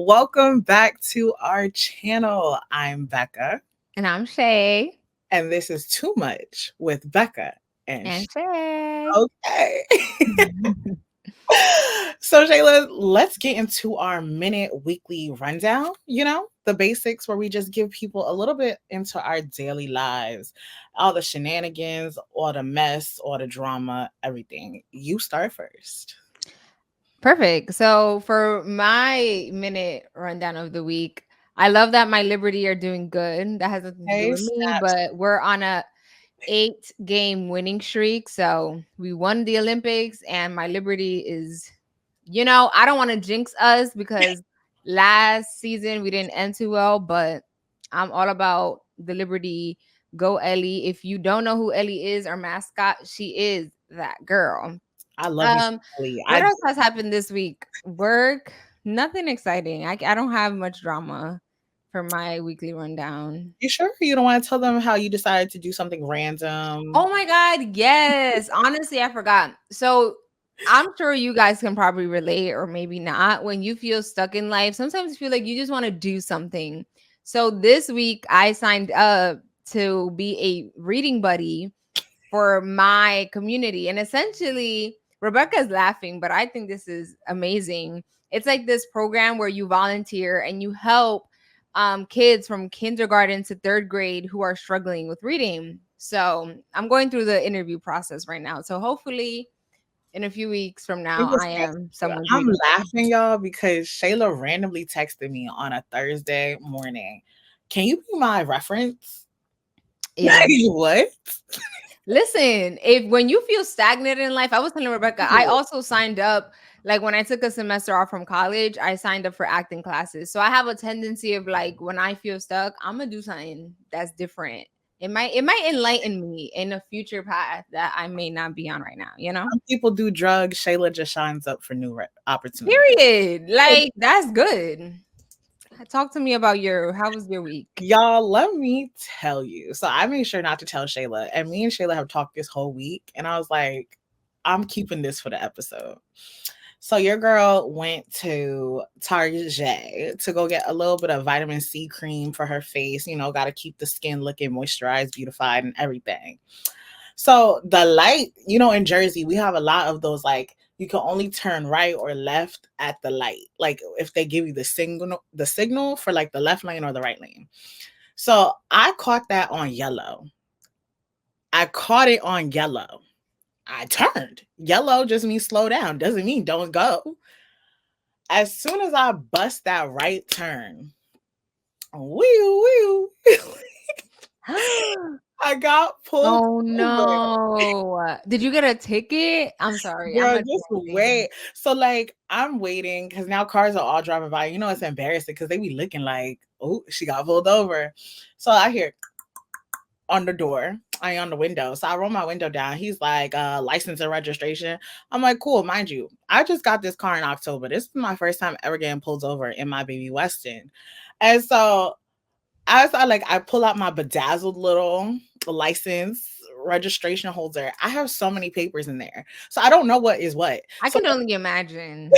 Welcome back to our channel. I'm Becca, And I'm Shay. and this is Too Much with Becca and And Shay. Okay. So, Shayla, let's get into our minute weekly rundown. The basics where we just give people a little bit into our daily lives, all the shenanigans, all the mess, all the drama, everything. You start first. Perfect. So for my minute rundown of the week, I love that my Liberty are doing good. That has nothing to do Hey, with me, snaps. but we're on a 8-game winning streak. So we won the Olympics and my Liberty is, I don't want to jinx us because last season we didn't end too well, but I'm all about the Liberty. Go Ellie. If you don't know who Ellie is, our mascot, she is that girl. I love you, Um, Kelly. what else has happened this week? Work, nothing exciting. I don't have much drama for my weekly rundown. You sure you don't want to tell them how you decided to do something random? Oh my god, yes. Honestly, I forgot. So I'm sure you guys can probably relate or maybe not. When you feel stuck in life, sometimes you feel like you just want to do something. So this week I signed up to be a reading buddy for my community. And essentially, Rebecca's laughing, but I think this is amazing. It's like this program where you volunteer and you help kids from kindergarten to third grade who are struggling with reading. So I'm going through the interview process right now. So hopefully, in a few weeks from now, Fingers I crossed am for you. someone's I'm reading buddy. laughing, y'all, because Shayla randomly texted me on a Thursday morning. Can you be my reference? Yeah. What? Listen, if when you feel stagnant in life, I was telling Rebecca, I also signed up. Like when I took a semester off from college, I signed up for acting classes. So I have a tendency of like when I feel stuck, I'm gonna do something that's different. It might enlighten me in a future path that I may not be on right now, you know? Some people do drugs. Shayla just shines up for new opportunities. Period. Like that's good. Talk to me about how was your week? Y'all, let me tell you. So I made sure not to tell Shayla, and me and Shayla have talked this whole week, and I was like, I'm keeping this for the episode. So your girl went to Target to go get a little bit of vitamin C cream for her face. Got to keep the skin looking moisturized, beautified, and everything. So the light, in Jersey, we have a lot of those like you can only turn right or left at the light. Like if they give you the signal for like the left lane or the right lane. So I caught that on yellow. I caught it on yellow. I turned. Yellow just means slow down, doesn't mean don't go. As soon as I bust that right turn, wee wee, I got pulled Oh over. no. Did you get a ticket? I'm sorry. I'm Girl, just adulting. wait. So like I'm waiting because now cars are all driving by. It's embarrassing because they be looking like, oh, she got pulled over. So I hear on the door, I on the window. So I roll my window down. He's like, license and registration. I'm like, cool, mind you. I just got this car in October. This is my first time ever getting pulled over in my baby Weston. And so as I pull out my bedazzled little license registration holder, I have so many papers in there. So I don't know what is what. I So can only imagine.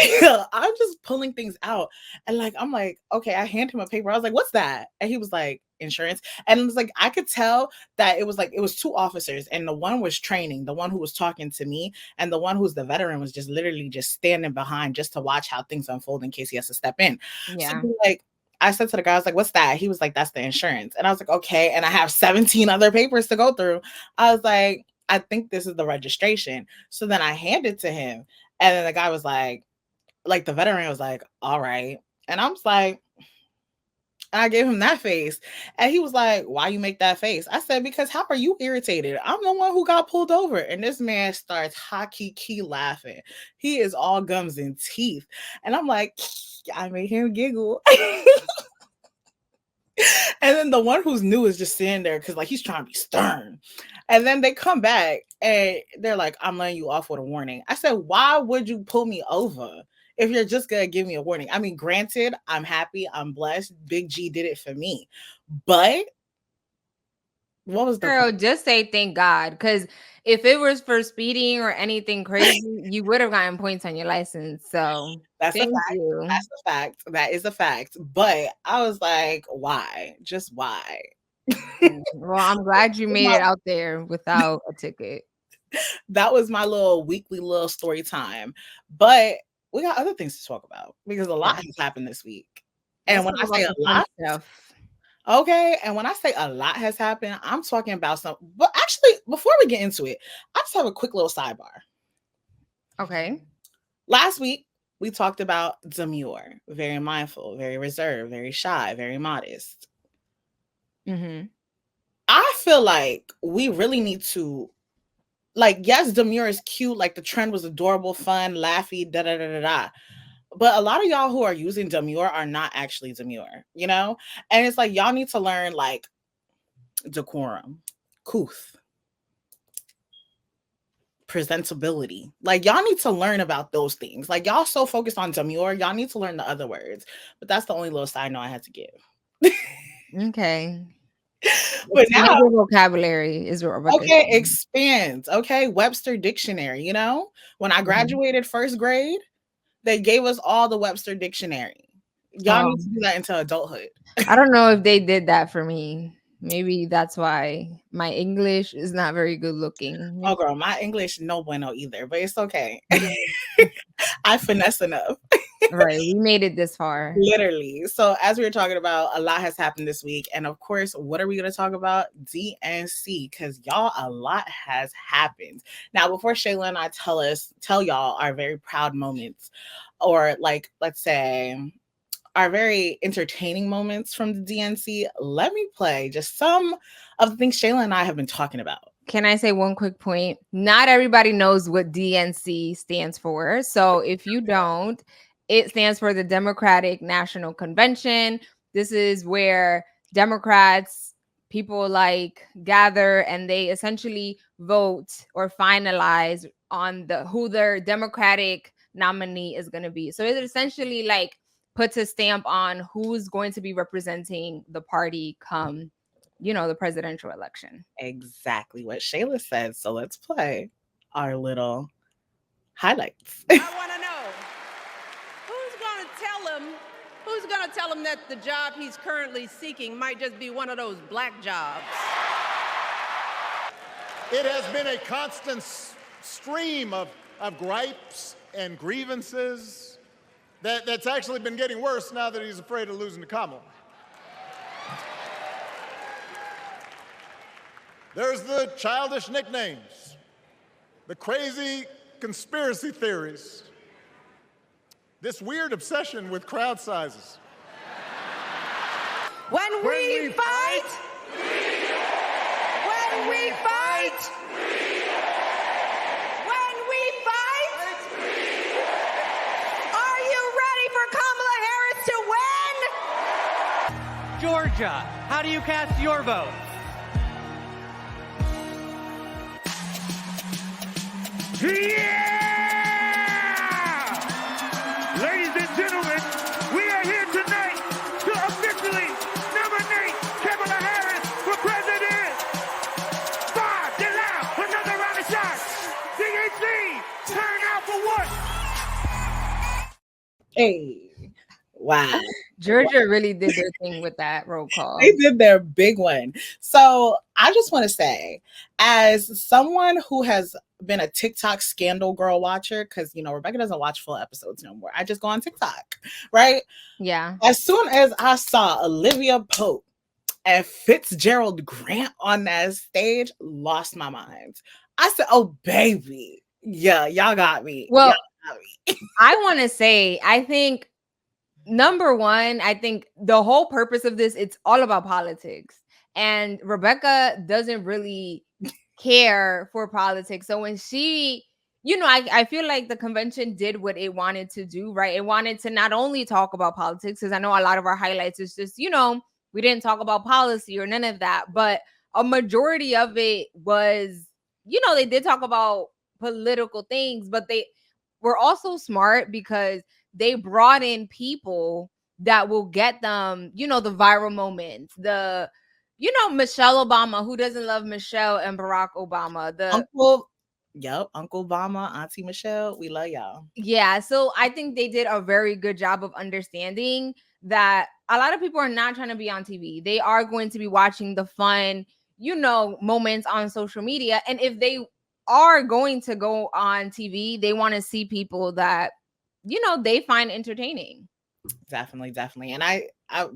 I'm just pulling things out. And like I'm like, okay, I hand him a paper. I was like, what's that? And he was like, insurance. And it was like I could tell that it was two officers, and the one was training, the one who was talking to me, and the one who's the veteran was just literally just standing behind just to watch how things unfold in case he has to step in. So Yeah. like I said to the guy, I was like, what's that? He was like, that's the insurance. And I was like, okay. And I have 17 other papers to go through. I was like, I think this is the registration. So then I handed to him. And then the guy was like the veteran was like, all right. And I was like, I gave him that face. And he was like, why you make that face? I said, because how are you irritated? I'm the one who got pulled over. And this man starts hockey key laughing. He is all gums and teeth. And I'm like, I made him giggle. And then the one who's new is just sitting there because like he's trying to be stern. And then they come back and they're like, I'm letting you off with a warning. I said, why would you pull me over if you're just gonna give me a warning? I mean, granted, I'm happy, I'm blessed. Big G did it for me. But What was the Girl, just say thank God. Because if it was for speeding or anything crazy, you would have gotten points on your license. So That's a thank fact. you. That's a fact. That is a fact. But I was like, why? Just why? Well, I'm glad you made it out there without a ticket. That was my weekly little story time. But we got other things to talk about because a lot Yeah. has happened this week. And Let's when talk I about say a the fun lot, stuff. okay, and when I say a lot has happened, I'm talking about some. But actually, before we get into it, I just have a quick little sidebar. Okay. Last week, we talked about demure, very mindful, very reserved, very shy, very modest. Mm-hmm. I feel like we really need to, like, yes, demure is cute. Like, the trend was adorable, fun, laughy, da da da da da. But a lot of y'all who are using demure are not actually demure, you know? And it's like, y'all need to learn, like, decorum, couth, presentability. Like, y'all need to learn about those things. Like, y'all so focused on demure, y'all need to learn the other words. But that's the only little side note I had to give. Okay. But Expand now, your vocabulary is what Rebecca okay, said. expands. Okay, Webster Dictionary. You know, when I Mhm. graduated first grade, they gave us all the Webster Dictionary. Y'all need to do that into adulthood. I don't know if they did that for me. Maybe that's why my English is not very good looking. Oh, girl, my English no bueno either, but it's okay. I finesse enough. Right. We made it this far. Literally. So, as we were talking about, a lot has happened this week. And of course, what are we going to talk about? DNC, because y'all, a lot has happened. Now, before Shayla and I tell y'all our very proud moments, or like, let's say, our very entertaining moments from the DNC, let me play just some of the things Shayla and I have been talking about. Can I say one quick point? Not everybody knows what DNC stands for. So if you don't, it stands for the Democratic National Convention. This is where Democrats, people like gather and they essentially vote or finalize on who their Democratic nominee is going to be. So it essentially like puts a stamp on who's going to be representing the party come, the presidential election. Exactly what Shayla said. So let's play our little highlights. I want to know who's going to tell him that the job he's currently seeking might just be one of those black jobs. It has been a constant stream of gripes and grievances that's actually been getting worse now that he's afraid of losing to Kamala. There's the childish nicknames, the crazy conspiracy theories, this weird obsession with crowd sizes. When we fight, when we fight, when we fight, are you ready for Kamala Harris to win? Georgia, how do you cast your vote? Yeah! Ladies and gentlemen, we are here tonight to officially nominate Kamala Harris for president. Five, get loud, another round of shots. DNC, turn out for what? Hey, wow. Georgia really did their thing with that roll call. They did their big one. So I just want to say, as someone who has been a TikTok scandal girl watcher, because Rebecca doesn't watch full episodes no more. I just go on TikTok, right? Yeah. As soon as I saw Olivia Pope and Fitzgerald Grant on that stage, lost my mind. I said, "Oh baby, yeah, y'all got me." Well, Y'all got me. I want to say, I think number one, I think the whole purpose of this, it's all about politics. And Rebecca doesn't really care for politics. So when she, I feel like the convention did what it wanted to do, right? It wanted to not only talk about politics, because I know a lot of our highlights is just, we didn't talk about policy or none of that, but a majority of it was, they did talk about political things, but they were also smart because they brought in people that will get them, the viral moments, the You know Michelle Obama. Who doesn't love Michelle and Barack Obama? Uncle Obama, Auntie Michelle, we love y'all. Yeah, so I think they did a very good job of understanding that a lot of people are not trying to be on TV. They are going to be watching the fun, moments on social media. And if they are going to go on TV, they want to see people that, they find entertaining. Definitely. And I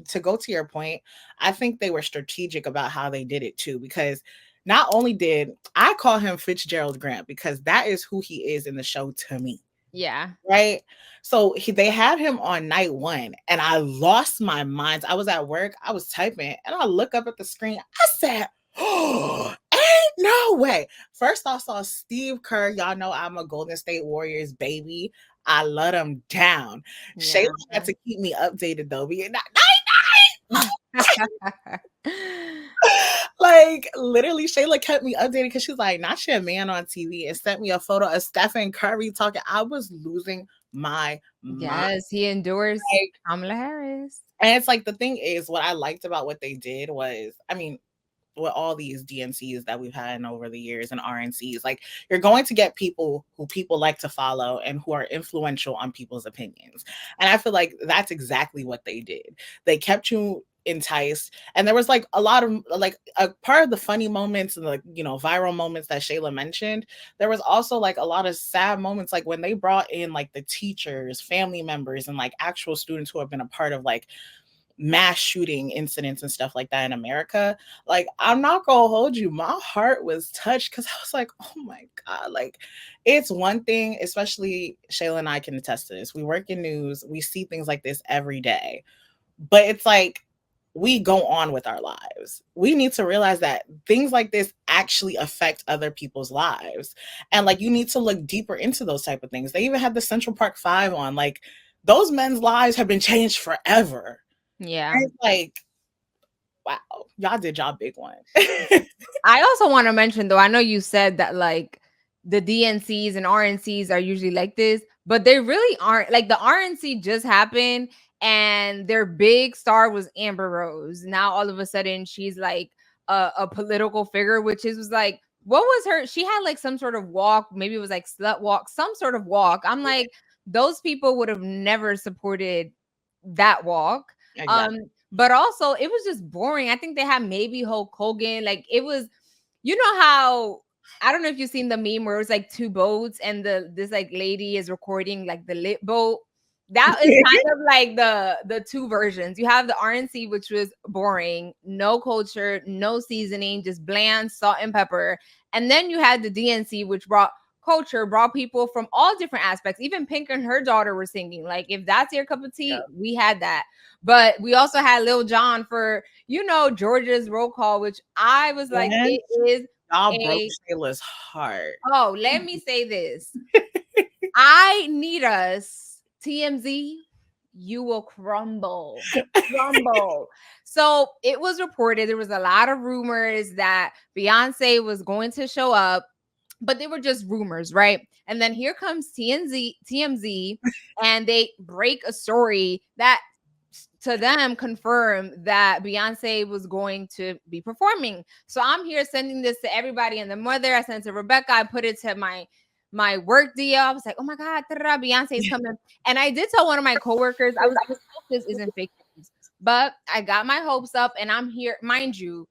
to go to your point, I think they were strategic about how they did it too, because not only did I call him Fitzgerald Grant, because that is who he is in the show to me. Yeah. Right. So they had him on night 1 and I lost my mind. I was at work, I was typing, and I look up at the screen. I said, oh, ain't no way. First I saw Steve Kerr. Y'all know I'm a Golden State Warriors baby. I let him down. Yeah. Shayla had to keep me updated though. Like literally Shayla kept me updated because she's like, not your man on TV, and sent me a photo of Stephen Curry talking. I was losing my mind. Yes, he endorsed Kamala Harris. And it's like, the thing is, what I liked about what they did was, I mean, with all these DNCs that we've had over the years and RNCs, like, you're going to get people who people like to follow and who are influential on people's opinions. And I feel like that's exactly what they did. They kept you enticed, and there was like a lot of like a part of the funny moments and like viral moments that Shayla mentioned. There was also like a lot of sad moments, like when they brought in like the teachers, family members, and like actual students who have been a part of like mass shooting incidents and stuff like that in America. Like, I'm not gonna hold you, my heart was touched, because I was like, oh my God, like, it's one thing, especially Shayla and I can attest to this. We work in news, we see things like this every day, but it's like, we go on with our lives. We need to realize that things like this actually affect other people's lives. And like, you need to look deeper into those type of things. They even had the Central Park 5 on. Like, those men's lives have been changed forever. Yeah. And it's like, wow, y'all did y'all big one. I also want to mention, though, I know you said that like the DNCs and RNCs are usually like this, but they really aren't. Like, the RNC just happened and their big star was Amber Rose. Now all of a sudden she's like a political figure, which was like, what was her? She had like some sort of walk, maybe it was like slut walk, some sort of walk. I'm like, those people would have never supported that walk. Exactly. But also it was just boring. I think they had maybe Hulk Hogan. Like, it was, how, I don't know if you've seen the meme where it was like 2 boats and this like lady is recording like the lit boat. That is kind of like the 2 versions. You have the RNC, which was boring, no culture, no seasoning, just bland salt and pepper. And then you had the DNC, which brought culture, brought people from all different aspects. Even Pink and her daughter were singing. Like, if that's your cup of tea, we had that. But we also had Lil Jon for, Georgia's roll call, which I was like, it is. Y'all broke Shayla's heart. Oh, let me say this. I need us, TMZ, you will crumble. So it was reported, there was a lot of rumors that Beyonce was going to show up, but they were just rumors, right? And then here comes TMZ, and they break a story that to them confirm that Beyonce was going to be performing. So I'm here sending this to everybody and the mother. I sent it to Rebecca. I put it to my work deal. I was like, oh my God, Beyonce's coming. And I did tell one of my coworkers, I hope this isn't fake news. But I got my hopes up and I'm here. Mind you,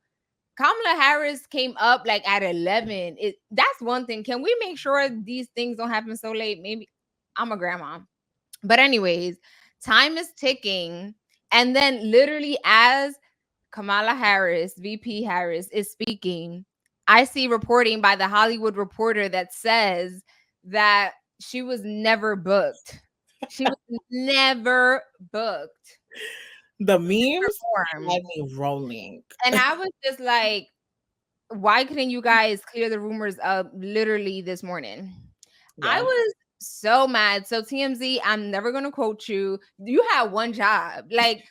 Kamala Harris came up like at 11. That's one thing. Can we make sure these things don't happen so late? Maybe I'm a grandma. But anyways, time is ticking. And then literally as Kamala Harris, VP Harris, is speaking, I see reporting by the Hollywood Reporter that says that she was never booked. She was never booked. The memes had me rolling. And I was just like, why couldn't you guys clear the rumors up literally this morning? Yeah. I was so mad. So TMZ, I'm never going to quote you. You had one job. Like,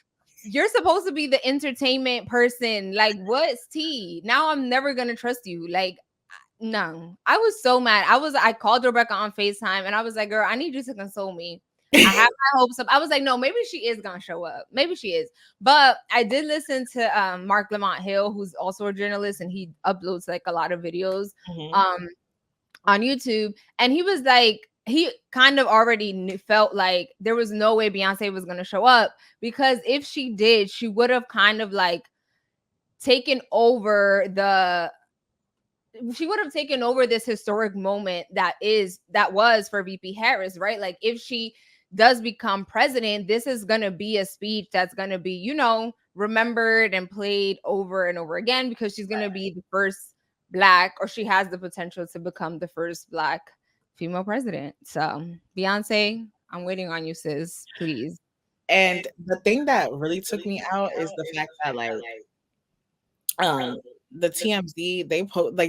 you're supposed to be the entertainment person. Like, what's tea? Now I'm never going to trust you. Like, no. I was so mad. I called Rebecca on FaceTime and I was like, girl, I need you to console me. I have my hopes up. I was like, no, maybe she is gonna show up. Maybe she is. But I did listen to Mark Lamont Hill, who's also a journalist, and he uploads like a lot of videos on YouTube. And he was like, he kind of already felt like there was no way Beyonce was gonna show up, because if she did, she would have kind of like taken over this historic moment that was for VP Harris, right? Like if she does become president, this is going to be a speech that's going to be, you know, remembered and played over and over again, because she's going to be the first Black, or she has the potential to become the first Black female president. So Beyonce, I'm waiting on you, sis, please. And the thing that really took me out is the fact that like the TMZ,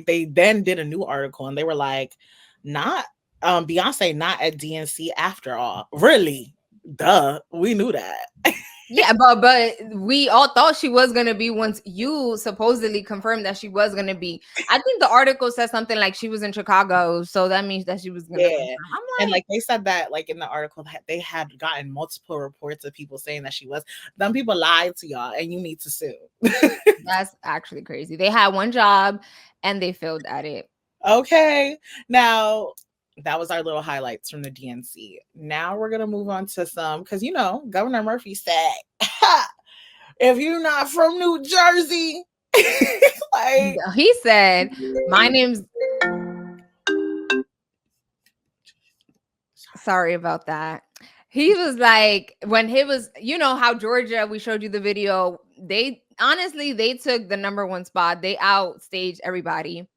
they then did a new article and they were like, not Beyonce not at DNC after all. Really? Duh, we knew that. Yeah, but we all thought she was gonna be once you supposedly confirmed that she was gonna be. I think the article said something like she was in Chicago, so that means that she was gonna. Yeah, and like they said that like in the article that they had gotten multiple reports of people saying that she was. Them people lied to y'all, and you need to sue. That's actually crazy. They had one job and they failed at it. Okay, now that was our little highlights from the DNC. Now we're gonna move on to some, because you know Governor Murphy said, if you're not from New Jersey, like he said, my name's. Sorry about that. He was like, when he was, you know how Georgia, we showed you the video. They took the number one spot. They outstaged everybody.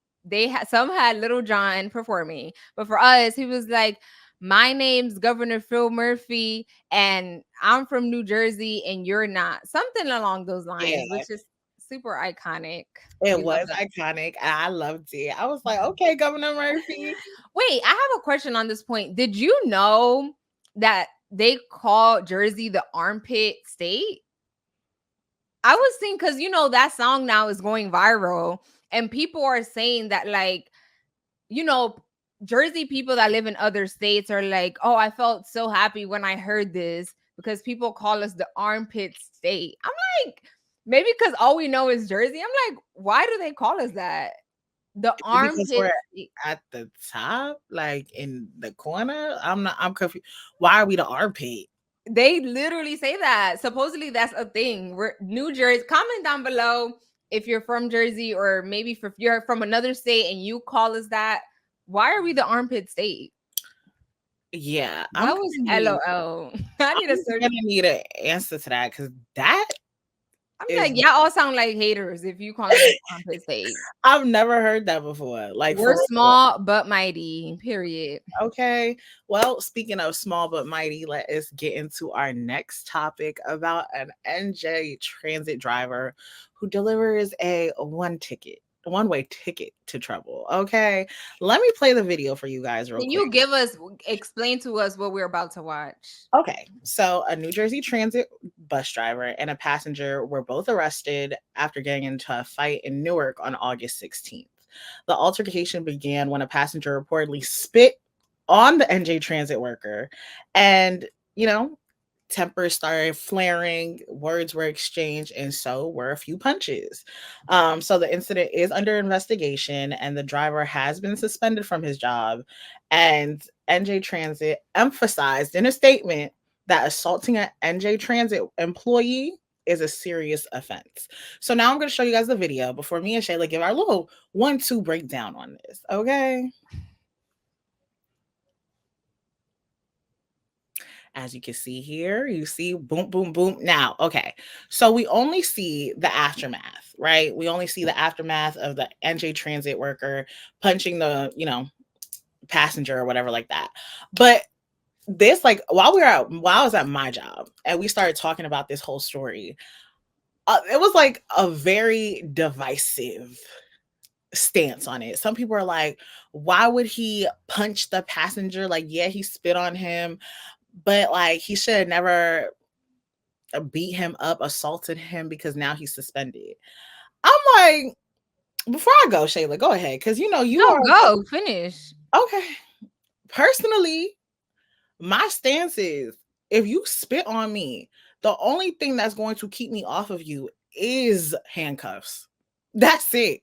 Some had Little John performing, but for us, he was like, my name's Governor Phil Murphy, and I'm from New Jersey, and you're not. Something along those lines, which is super iconic. It was iconic. And I loved it. I was like, okay, Governor Murphy. Wait, I have a question on this point. Did you know that they call Jersey the armpit state? I was thinking, because you know that song now is going viral, and people are saying that, like, you know, Jersey people that live in other states are like, oh, I felt so happy when I heard this, because people call us the armpit state. I'm like, maybe because all we know is Jersey. I'm like, why do they call us that? The armpit state. At the top, like in the corner. I'm confused. Why are we the armpit? They literally say that. Supposedly that's a thing. We're New Jersey. Comment down below if you're from Jersey, or maybe if you're from another state and you call us that. Why are we the armpit state? Yeah, that was LOL. I need need an answer to that, because that. I'm like, y'all all sound like haters if you call it armpit state. I've never heard that before. Like, we're small but mighty, period. Okay. Well, speaking of small but mighty, let us get into our next topic about an NJ transit driver who delivers a one-way ticket to trouble. Okay. Let me play the video for you guys real quick. Can you explain to us what we're about to watch? Okay. So a New Jersey Transit bus driver and a passenger were both arrested after getting into a fight in Newark on August 16th. The altercation began when a passenger reportedly spit on the NJ Transit worker, and, you know, tempers started flaring, words were exchanged, and so were a few punches. So the incident is under investigation, and the driver has been suspended from his job. And NJ Transit emphasized in a statement that assaulting an NJ Transit employee is a serious offense. So now I'm going to show you guys the video before me and Shayla give our little 1-2 breakdown on this. Okay. As you can see here, you see boom, boom, boom. Now, okay. So we only see the aftermath, right? We only see the aftermath of the NJ Transit worker punching the, you know, passenger or whatever like that. But this, like, while I was at my job and we started talking about this whole story, it was like a very divisive stance on it. Some people are like, why would he punch the passenger? Like, yeah, he spit on him, but like he should have never beat him up, assaulted him, because now he's suspended. I'm like, before I go, Shayla, go ahead, because you know you go finish. Okay. Personally, My stance is, if you spit on me, the only thing that's going to keep me off of you is handcuffs. That's it.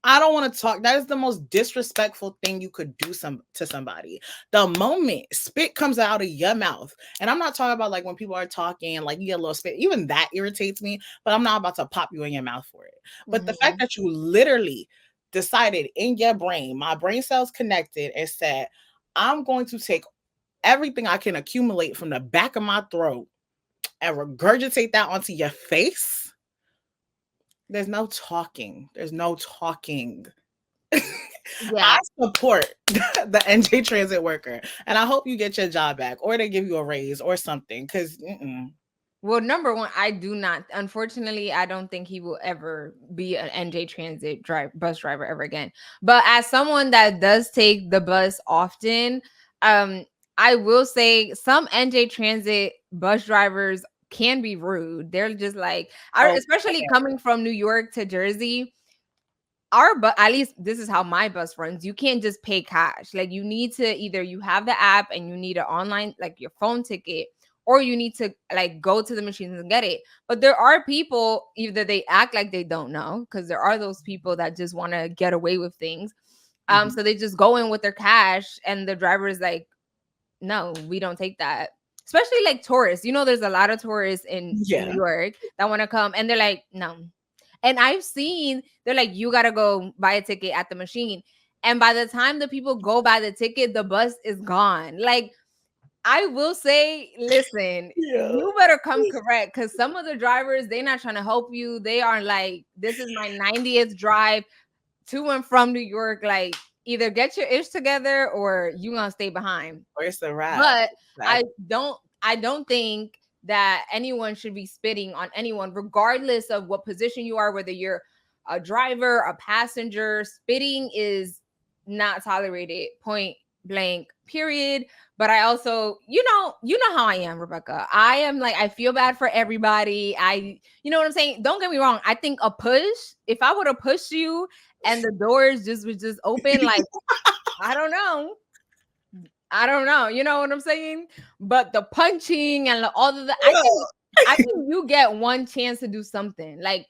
I don't want to talk. That is the most disrespectful thing you could do to somebody. The moment spit comes out of your mouth, and I'm not talking about like when people are talking, like you get a little spit, even that irritates me, but I'm not about to pop you in your mouth for it. But the fact that you literally decided in your brain, my brain cells connected and said, I'm going to take everything I can accumulate from the back of my throat and regurgitate that onto your face. There's no talking. There's no talking. Yeah. I support the NJ transit worker, and I hope you get your job back, or they give you a raise or something. Because well, number one, I do not. Unfortunately, I don't think he will ever be an NJ Transit bus driver ever again. But as someone that does take the bus often, I will say some NJ Transit bus drivers can be rude. They're just like, especially coming from New York to Jersey. But at least this is how my bus runs. You can't just pay cash. Like you need to either you have the app and you need an online, like your phone ticket, or you need to like go to the machines and get it. But there are people, either they act like they don't know, because there are those people that just want to get away with things. So they just go in with their cash and the driver is like, no, we don't take that. Especially like tourists. You know, there's a lot of tourists in New York that want to come and they're like, no. And I've seen, they're like, you got to go buy a ticket at the machine. And by the time the people go buy the ticket, the bus is gone. Like, I will say, listen, you better come correct, because some of the drivers, they're not trying to help you. They are like, this is my 90th drive to and from New York. Like, either get your ish together or you gonna stay behind. Or it's a wrap. But I don't think that anyone should be spitting on anyone, regardless of what position you are, whether you're a driver, a passenger. Spitting is not tolerated, point blank, period. But I also, you know how I am, Rebecca. I am like, I feel bad for everybody. You know what I'm saying? Don't get me wrong. I think a push, if I would have pushed you and the doors was just open, like, I don't know. You know what I'm saying? But the punching and all of the, I think you get one chance to do something, like,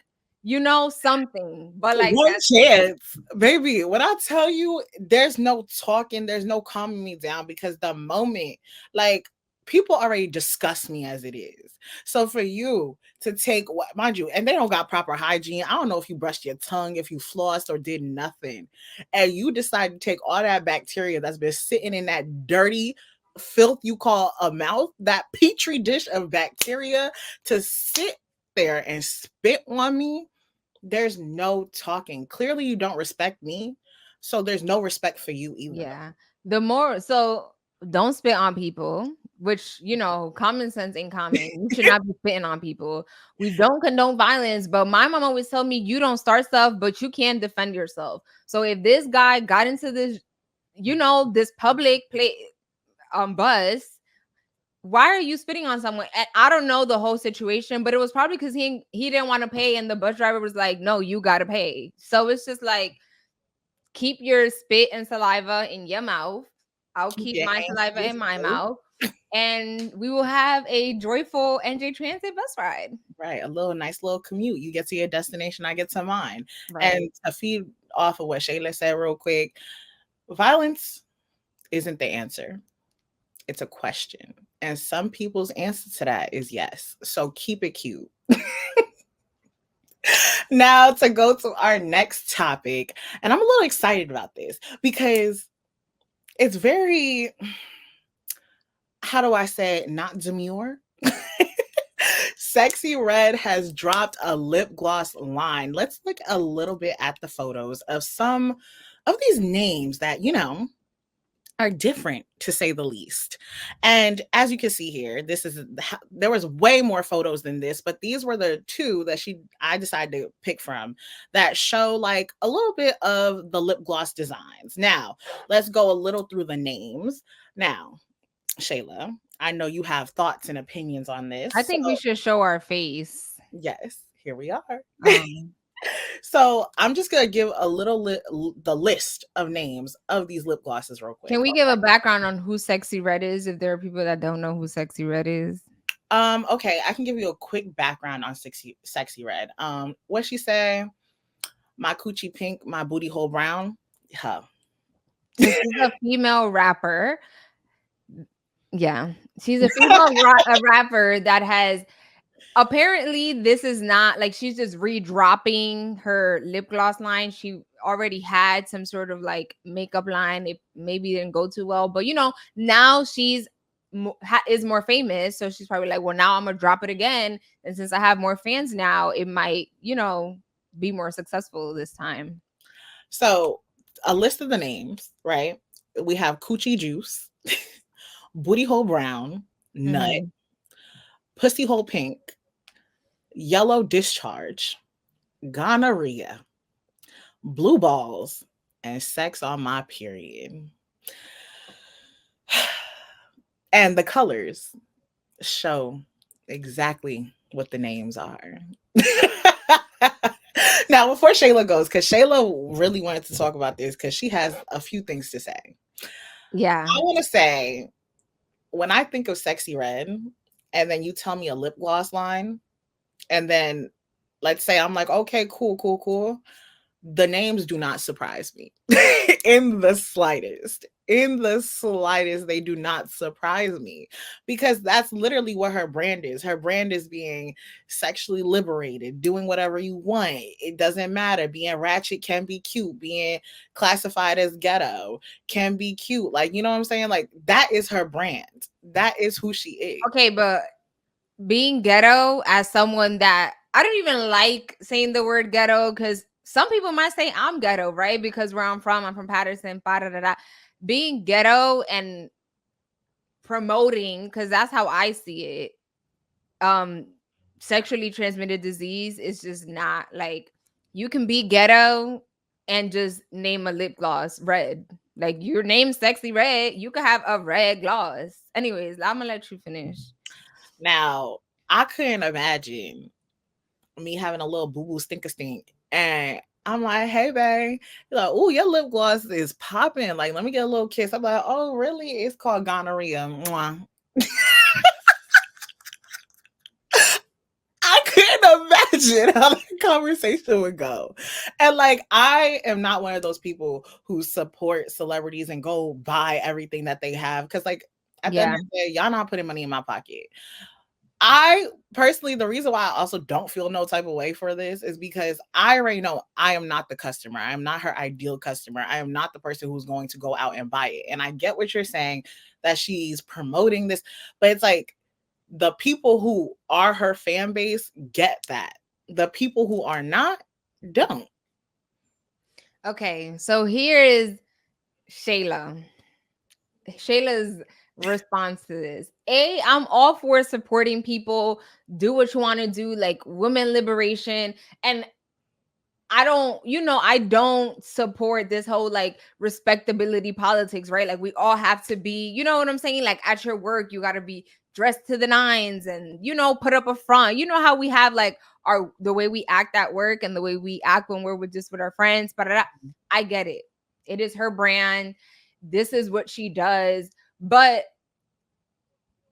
something. But like one chance, baby. When I tell you, there's no talking, there's no calming me down, because the moment, like, people already disgust me as it is. So for you to take, mind you, and they don't got proper hygiene. I don't know if you brushed your tongue, if you flossed or did nothing, and you decide to take all that bacteria that's been sitting in that dirty filth you call a mouth, that petri dish of bacteria, to sit there and spit on me. There's no talking. Clearly you don't respect me, so there's no respect for you either. Yeah. So don't spit on people, which, common sense ain't common. You should not be spitting on people. We don't condone violence, but my mom always tell me, you don't start stuff, but you can defend yourself. So if this guy got into this, this public bus, why are you spitting on someone? And I don't know the whole situation, but it was probably because he didn't want to pay, and the bus driver was like, no, you gotta pay. So it's just like, keep your spit and saliva in your mouth. I'll keep my saliva in my mouth, and we will have a joyful NJ Transit bus ride. Right, nice little commute. You get to your destination, I get to mine. Right. And to feed off of what Shayla said real quick, violence isn't the answer. It's a question. And some people's answer to that is yes. So keep it cute. Now to go to our next topic. And I'm a little excited about this because it's very, how do I say it, not demure? Sexy Red has dropped a lip gloss line. Let's look a little bit at the photos of some of these names that, are different, to say the least. And as you can see here, there was way more photos than this, but these were the two that I decided to pick from that show like a little bit of the lip gloss designs. Now, let's go a little through the names. Now, Shayla, I know you have thoughts and opinions on this. I think we should show our face. Yes, here we are. So I'm just gonna give a little the list of names of these lip glosses real quick. Can we give a background on who Sexy Red is if there are people that don't know who Sexy Red is? Okay, I can give you a quick background on Sexy Red. What she say? My coochie pink, my booty hole brown. Huh. So she's a female rapper. Yeah, she's a female rapper that has apparently this is not like she's just redropping her lip gloss line. She already had some sort of like makeup line. It maybe didn't go too well, but now she's is more famous, so she's probably like, well, now I'm gonna drop it again, and since I have more fans now, it might be more successful this time. So a list of the names, right? We have Coochie Juice, Booty Hole Brown, Nut, Pussy Hole Pink, Yellow Discharge, Gonorrhea, Blue Balls, and Sex on My Period. And the colors show exactly what the names are. Now, before Shayla goes, because Shayla really wanted to talk about this because she has a few things to say. Yeah. I want to say, when I think of Sexy Red, and then you tell me a lip gloss line, and then let's say I'm like, okay, cool. The names do not surprise me in the slightest. In the slightest, they do not surprise me because that's literally what her brand is. Her brand is being sexually liberated, doing whatever you want. It doesn't matter. Being ratchet can be cute. Being classified as ghetto can be cute. Like, you know what I'm saying? Like, that is her brand. That is who she is. Okay, but being ghetto as someone that I don't even like saying the word ghetto because some people might say I'm ghetto, right? Because where I'm from Patterson, being ghetto and promoting, because that's how I see it. Sexually transmitted disease is just not like you can be ghetto and just name a lip gloss red. Like your name's Sexy Red, you could have a red gloss. Anyways, I'm gonna let you finish. Now, I couldn't imagine me having a little boo-boo stink and I'm like, hey babe. You're like, oh, your lip gloss is popping. Like, let me get a little kiss. I'm like, oh, really? It's called gonorrhea. Mwah. I couldn't imagine how that conversation would go. And like, I am not one of those people who support celebrities and go buy everything that they have. Cause like at the end of the day, y'all not putting money in my pocket. I personally, the reason why I also don't feel no type of way for this is because I already know I am not the customer. I am not her ideal customer. I am not the person who's going to go out and buy it. And I get what you're saying that she's promoting this, but it's like the people who are her fan base get that. The people who are not don't. Okay, so here is Shayla's response to this. I'm all for supporting people, do what you want to do, like women liberation. And I don't support this whole like respectability politics, right? Like we all have to be, you know what I'm saying? Like at your work, you got to be dressed to the nines and, put up a front. You know how we have like the way we act at work and the way we act when we're just with our friends. But I get it. It is her brand. This is what she does. But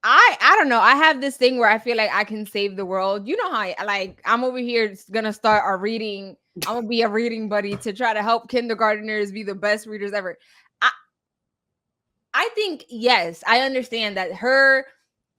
I don't know. I have this thing where I feel like I can save the world. You know how I'm over here gonna start a reading. I'm gonna be a reading buddy to try to help kindergartners be the best readers ever. I think yes, I understand that her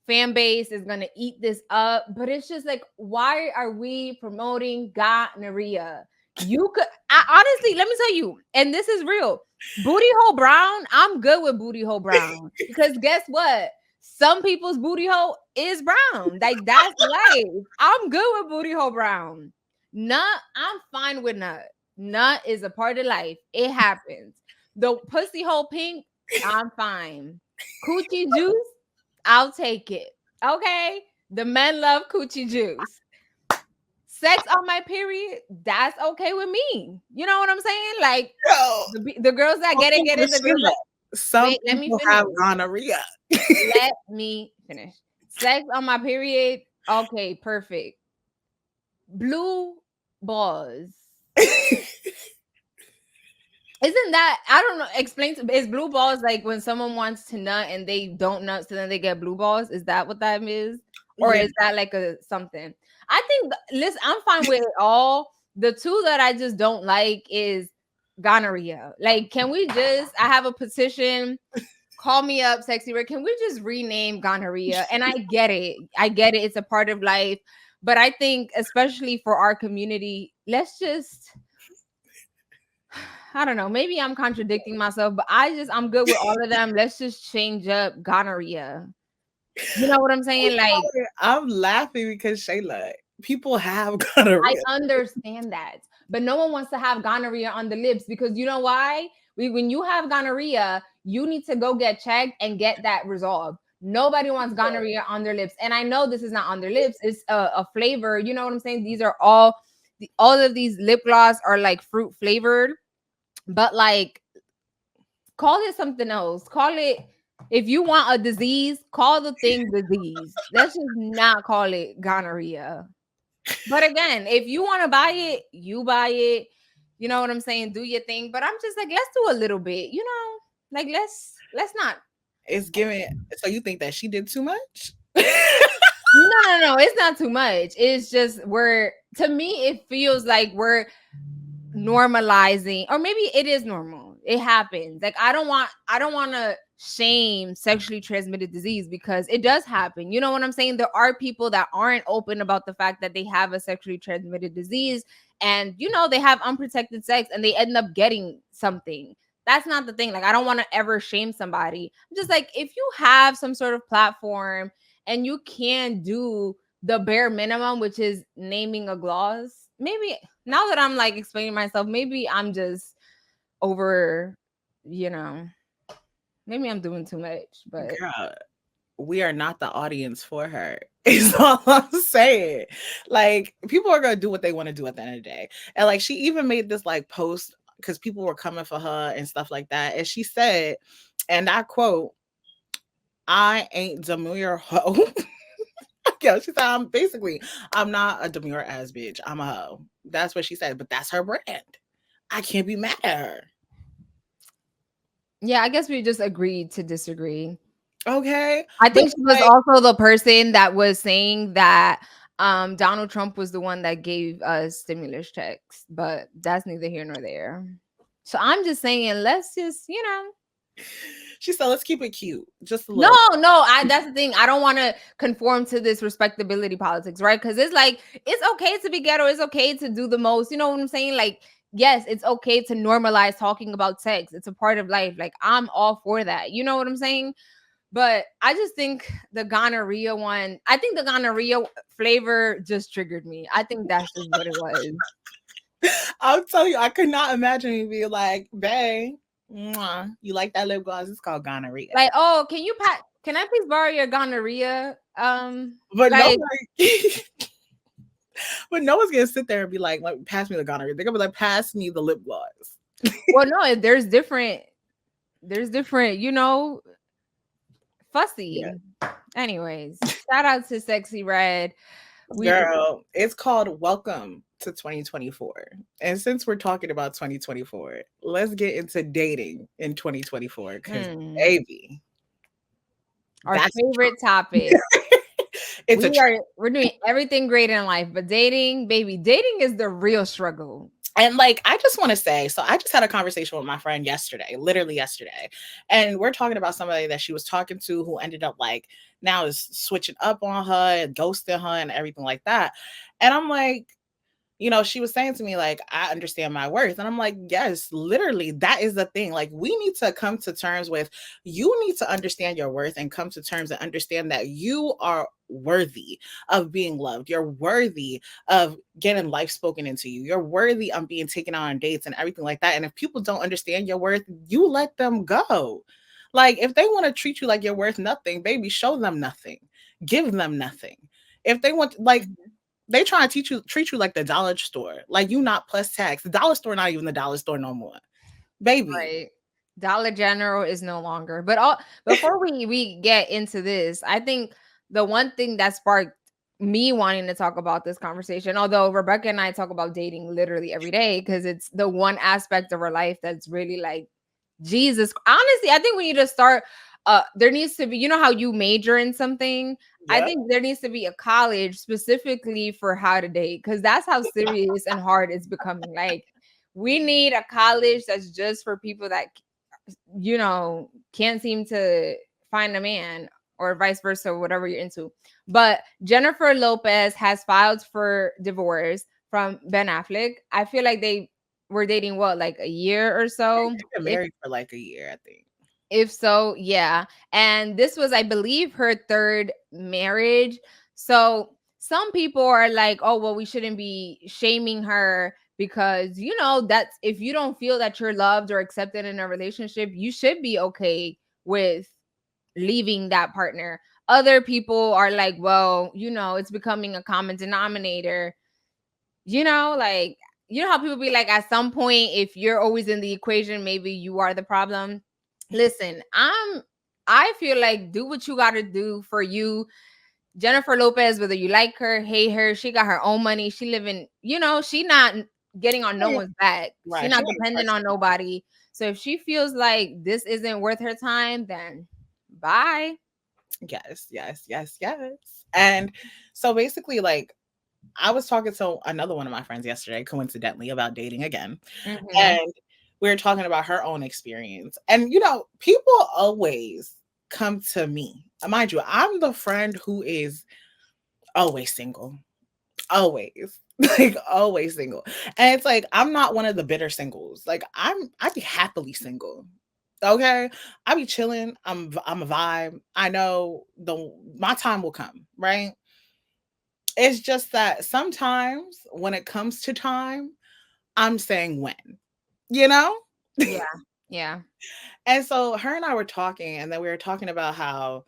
fan base is gonna eat this up, but it's just like, why are we promoting gonorrhea? Honestly, let me tell you, and this is real. Booty hole brown, I'm good with booty hole brown because guess what? Some people's booty hole is brown. Like that's life. I'm good with booty hole brown. Nut, I'm fine with nut. Nut is a part of life. It happens. The pussy hole pink, I'm fine. Coochie juice, I'll take it. Okay. The men love coochie juice. Sex on my period, that's okay with me. You know what I'm saying? Like the girls that get it. The girls some people have gonorrhea. Let me finish. Sex on my period, okay, perfect. Blue balls. Isn't that, I don't know, explain to, is blue balls like when someone wants to nut and they don't nut, so then they get blue balls? Is that what that is? Or Yeah. is that like a something? I think, listen, I'm fine with it all. The two that I just don't like is gonorrhea. Like, can we just, I have a petition, call me up, Sexy Red. Can we just rename gonorrhea? And I get it. I get it. It's a part of life. But I think, especially for our community, let's just, I don't know. Maybe I'm contradicting myself, but I'm good with all of them. Let's just change up gonorrhea. You know what I'm saying? Like, I'm laughing because Shayla, people have gonorrhea. I understand that, but no one wants to have gonorrhea on the lips because you know why? When you have gonorrhea, you need to go get checked and get that resolved. Nobody wants gonorrhea on their lips, and I know this is not on their lips. It's a flavor. You know what I'm saying? These are all of these lip gloss are like fruit flavored. But like, call it something else. Call it, if you want a disease, call the thing disease. Let's just not call it gonorrhea. But again, if you want to buy it, you buy it. You know what I'm saying? Do your thing. But I'm just like, let's do a little bit. You know, like let's not. It's giving. So you think that she did too much? No. It's not too much. It's just to me, it feels like we're normalizing, or maybe it is normal. It happens. Like I don't want to shame sexually transmitted disease because it does happen. You know what I'm saying? There are people that aren't open about the fact that they have a sexually transmitted disease, and you know, they have unprotected sex and they end up getting something. That's not the thing. Like I don't want to ever shame somebody. I'm just like, if you have some sort of platform and you can do the bare minimum, which is naming a gloss, maybe now that I'm like explaining myself, maybe I'm just over, you know, maybe I'm doing too much. But Girl, we are not the audience for her. Is all I'm saying. Like people are gonna do what they want to do at the end of the day. And like she even made this like post because people were coming for her and stuff like that. And she said, and I quote, "I ain't demure hoe." Yeah, she said, I'm not a demure ass bitch. I'm a hoe. That's what she said, but that's her brand. I can't be mad at her. yeah, I guess we just agreed to disagree. Okay. I think she was also the person that was saying that Donald Trump was the one that gave us stimulus checks, but that's neither here nor there. So I'm just saying, let's just, you know. She said, let's keep it cute. Just a little. No, that's the thing. I don't want to conform to this respectability politics, right? Because it's like, it's okay to be ghetto. It's okay to do the most. You know what I'm saying? Like, yes, it's okay to normalize talking about sex. It's a part of life. Like, I'm all for that. You know what I'm saying? But I just think the gonorrhea one, I think the gonorrhea flavor just triggered me. I think that's just what it was. I'll tell you, I could not imagine you being like, babe, mwah, you like that lip gloss? It's called gonorrhea. Like, oh, can I please borrow your gonorrhea? But like, but no one's gonna sit there and be like, pass me the gonorrhea. They're gonna be like, pass me the lip gloss. Well, no, there's different, you know, fussy. Yeah. Anyways, shout out to Sexy Red. Girl, it's called Welcome to 2024. And since we're talking about 2024, let's get into dating in 2024. Because baby, our favorite topic. We're doing everything great in life, but dating is the real struggle. And like, I just want to say, so I just had a conversation with my friend literally yesterday. And we're talking about somebody that she was talking to who ended up like now is switching up on her and ghosting her and everything like that. And I'm like, you know, she was saying to me, like, I understand my worth. And I'm like, yes, literally, that is the thing. Like, we need to come to terms with, you need to understand your worth and come to terms and understand that you are worthy of being loved. You're worthy of getting life spoken into you. You're worthy of being taken out on dates and everything like that. And if people don't understand your worth, you let them go. Like, if they want to treat you like you're worth nothing, baby, show them nothing. Give them nothing. If they want, like, they try to treat you like the dollar store, like you not plus tax. The dollar store not even the dollar store no more, baby. Right. Dollar General is no longer. But before we get into this, I think the one thing that sparked me wanting to talk about this conversation. Although Rebecca and I talk about dating literally every day because it's the one aspect of our life that's really like Jesus. Honestly, I think we need to start. There needs to be, you know, how you major in something. I Yep. think there needs to be a college specifically for how to date because that's how serious and hard it's becoming. Like, we need a college that's just for people that, you know, can't seem to find a man or vice versa, whatever you're into. But Jennifer Lopez has filed for divorce from Ben Affleck. I feel like they were dating what, like a year or so? They've been married for like a year, I think. If so, yeah. And this was, I believe, her third marriage. So some people are like, oh, well, we shouldn't be shaming her because, you know, that's if you don't feel that you're loved or accepted in a relationship, you should be okay with leaving that partner. Other people are like, well, you know, it's becoming a common denominator. You know, like, you know how people be like, at some point, if you're always in the equation, maybe you are the problem. Listen, I feel like do what you got to do for you. Jennifer Lopez, whether you like her, hate her, she got her own money. She living, you know, she not getting on no one's back. She Right. not She ain't dependent on pressing. nobody. So if she feels like this isn't worth her time, then bye. Yes, yes, yes, yes. And so basically, like, I was talking to another one of my friends yesterday, coincidentally, about dating again. Mhm. And we were talking about her own experience. And, you know, people always come to me. Mind you, I'm the friend who is always single. Always. Like always single. And it's like I'm not one of the bitter singles. Like I'd be happily single. Okay? I be chilling. I'm a vibe. I know my time will come, right? It's just that sometimes when it comes to time, I'm saying when, you know? Yeah. Yeah. And so her and I were talking, and then we were talking about how,